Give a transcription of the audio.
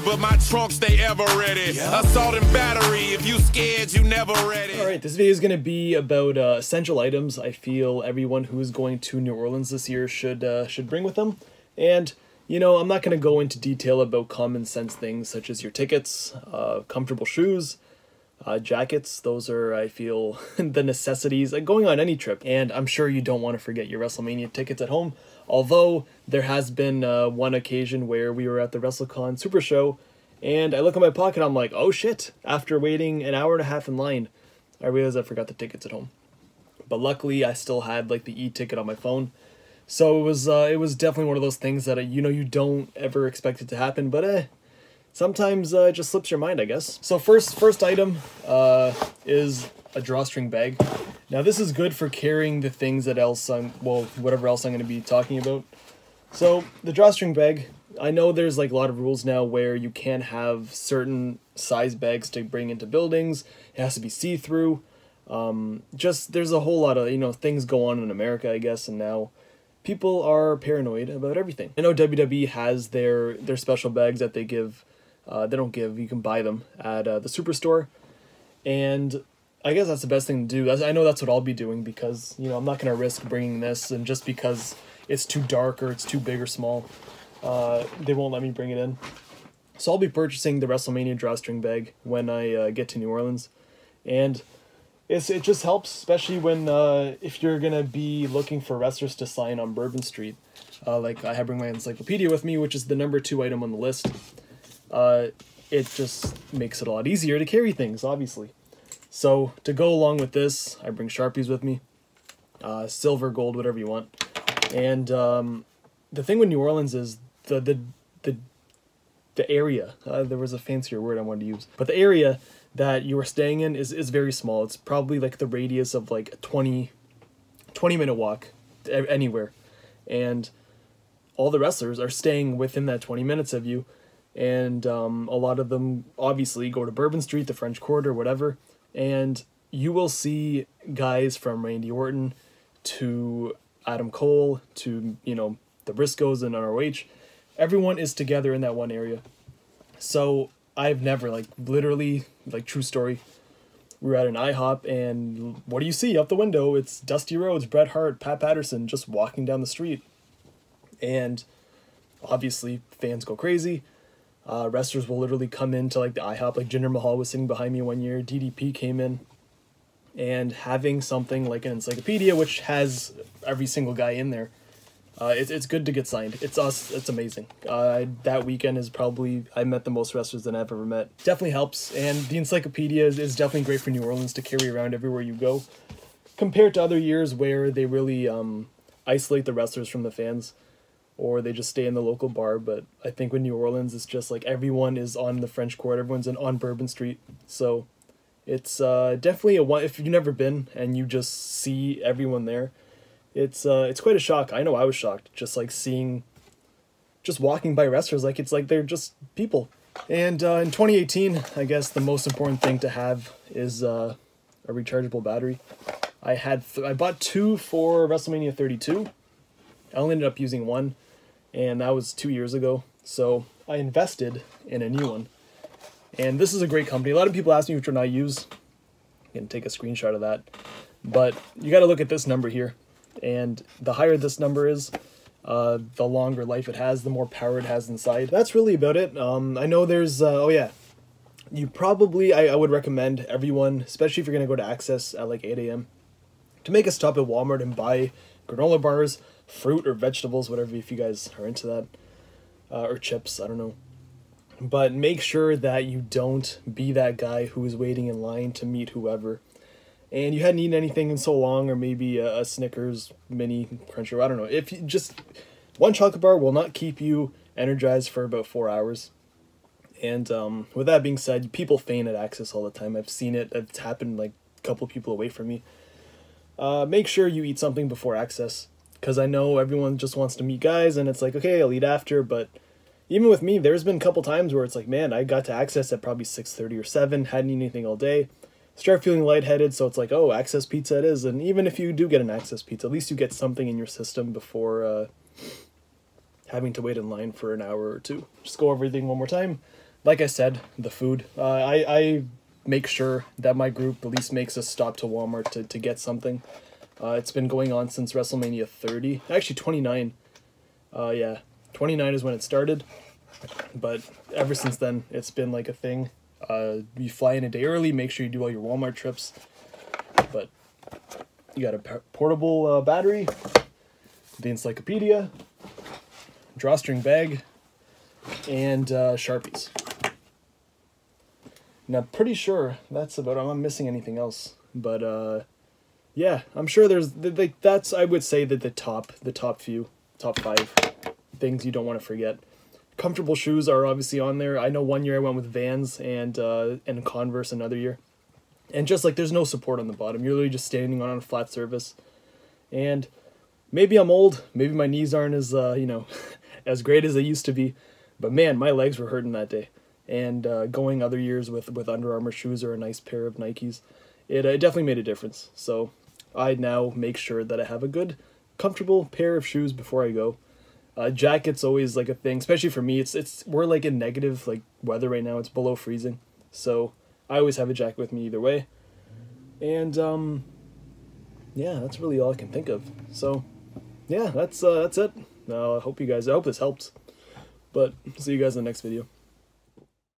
but my trunk stay ever ready. Assault and battery, if you scared, you never ready. Alright, this video is going to be about essential items I feel everyone who is going to New Orleans this year should bring with them. And, you know, I'm not going to go into detail about common sense things such as your tickets, comfortable shoes, jackets. Those are, I feel, the necessities going on any trip. And I'm sure you don't want to forget your Wrestlemania tickets at home. Although there has been one occasion where we were at the WrestleCon Super Show and I look in my pocket, I'm like, oh shit, after waiting an hour and a half in line, I realized I forgot the tickets at home. But luckily I still had like the e-ticket on my phone. So it was definitely one of those things that, you know, you don't ever expect it to happen, but sometimes it just slips your mind, I guess. So first item is a drawstring bag. Now this is good for carrying the things that whatever else I'm going to be talking about. So the drawstring bag, I know there's like a lot of rules now where you can't have certain size bags to bring into buildings. It has to be see-through. There's a whole lot of, you know, things go on in America, I guess, and now people are paranoid about everything. I know WWE has their special bags that they give. They don't give, you can buy them at the Superstore. And I guess that's the best thing to do. I know that's what I'll be doing because, you know, I'm not going to risk bringing this and just because it's too dark or it's too big or small, they won't let me bring it in. So I'll be purchasing the Wrestlemania drawstring bag when I get to New Orleans. And it just helps, especially when if you're going to be looking for wrestlers to sign on Bourbon Street. Like I bring my Encyclopedia with me, which is the #2 item on the list. It just makes it a lot easier to carry things, obviously. So to go along with this, I bring Sharpies with me, silver, gold, whatever you want. And the thing with New Orleans is the area. There was a fancier word I wanted to use, but the area that you are staying in is very small. It's probably like the radius of like a 20-minute walk anywhere, and all the wrestlers are staying within that 20 minutes of you. And a lot of them obviously go to Bourbon Street, the French Quarter, whatever. And you will see guys from Randy Orton to Adam Cole to, you know, the Briscoes and ROH. Everyone is together in that one area. So I've never, like, literally, like, true story. We were at an IHOP and what do you see up the window? It's Dusty Rhodes, Bret Hart, Pat Patterson just walking down the street. And obviously fans go crazy. Wrestlers will literally come into like the IHOP, like Jinder Mahal was sitting behind me one year, DDP came in, and having something like an encyclopedia, which has every single guy in there, it's good to get signed. It's amazing. That weekend is probably, I met the most wrestlers that I've ever met. Definitely helps, and the encyclopedia is definitely great for New Orleans to carry around everywhere you go, compared to other years where they really isolate the wrestlers from the fans, or they just stay in the local bar. But I think with New Orleans, it's just like everyone is on the French Quarter, everyone's on Bourbon Street. So it's definitely if you've never been and you just see everyone there, it's quite a shock. I know I was shocked just like walking by wrestlers, like it's like they're just people. And in 2018, I guess the most important thing to have is a rechargeable battery. I bought 2 for WrestleMania 32. I only ended up using 1. And that was 2 years ago, so I invested in a new one. And this is a great company. A lot of people ask me which one I use. I can take a screenshot of that. But you got to look at this number here. And the higher this number is, the longer life it has, the more power it has inside. That's really about it. I know there's, oh yeah, you probably, I would recommend everyone, especially if you're going to go to Access at like 8 a.m., to make a stop at Walmart and buy granola bars, fruit or vegetables, whatever, if you guys are into that, or chips, I don't know. But make sure that you don't be that guy who is waiting in line to meet whoever, and you hadn't eaten anything in so long, or maybe a Snickers mini cruncher, I don't know. If you just, one chocolate bar will not keep you energized for about 4 hours. And with that being said, people faint at Access all the time. I've seen it. It's happened like a couple people away from me. Make sure you eat something before Access, because I know everyone just wants to meet guys, and it's like, okay, I'll eat after. But even with me, there's been a couple times where it's like, man, I got to Access at probably 6:30 or 7, hadn't eaten anything all day, start feeling lightheaded, so it's like, oh, Access pizza it is. And even if you do get an Access pizza, at least you get something in your system before having to wait in line for an hour or two. Just go over everything one more time. like I said, the food. I make sure that my group at least makes a stop to Walmart to get something. It's been going on since WrestleMania 30. Actually, 29. Yeah, 29 is when it started. But ever since then, it's been like a thing. You fly in a day early, make sure you do all your Walmart trips. But you got a portable battery, the Encyclopedia, Drawstring Bag, and Sharpies. Now, pretty sure that's about it. I'm not missing anything else. But, yeah, I'm sure there's, that's, I would say that the top 5 things you don't want to forget. Comfortable shoes are obviously on there. I know one year I went with Vans and Converse another year. And just like there's no support on the bottom. You're literally just standing on a flat surface. And maybe I'm old. Maybe my knees aren't as, as great as they used to be. But man, my legs were hurting that day. And going other years with Under Armour shoes or a nice pair of Nikes, it definitely made a difference. So I now make sure that I have a good, comfortable pair of shoes before I go. Jacket's always like a thing, especially for me. We're like in negative like weather right now. It's below freezing, so I always have a jacket with me either way. And yeah, that's really all I can think of. So yeah, that's it. I hope this helped. But see you guys in the next video.